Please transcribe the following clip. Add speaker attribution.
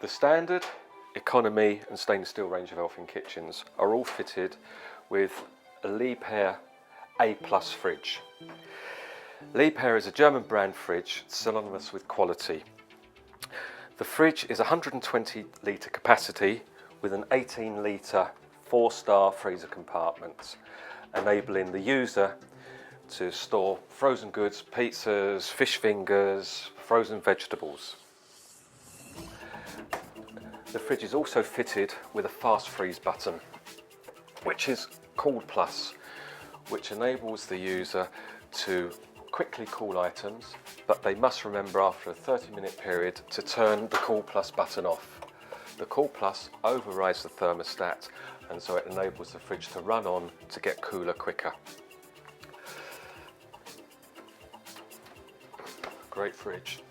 Speaker 1: The standard, economy and stainless steel range of Elfin kitchens are all fitted with a Liebherr A+ fridge. Liebherr is a German brand fridge synonymous with quality. The fridge is 120 litre capacity with an 18 litre 4-star freezer compartment, enabling the user to store frozen goods, pizzas, fish fingers, frozen vegetables. The fridge is also fitted with a fast freeze button, which is Cool Plus, which enables the user to quickly cool items, but they must remember after a 30-minute period to turn the Cool Plus button off. The Cool Plus overrides the thermostat, and so it enables the fridge to run on to get cooler quicker. Great fridge.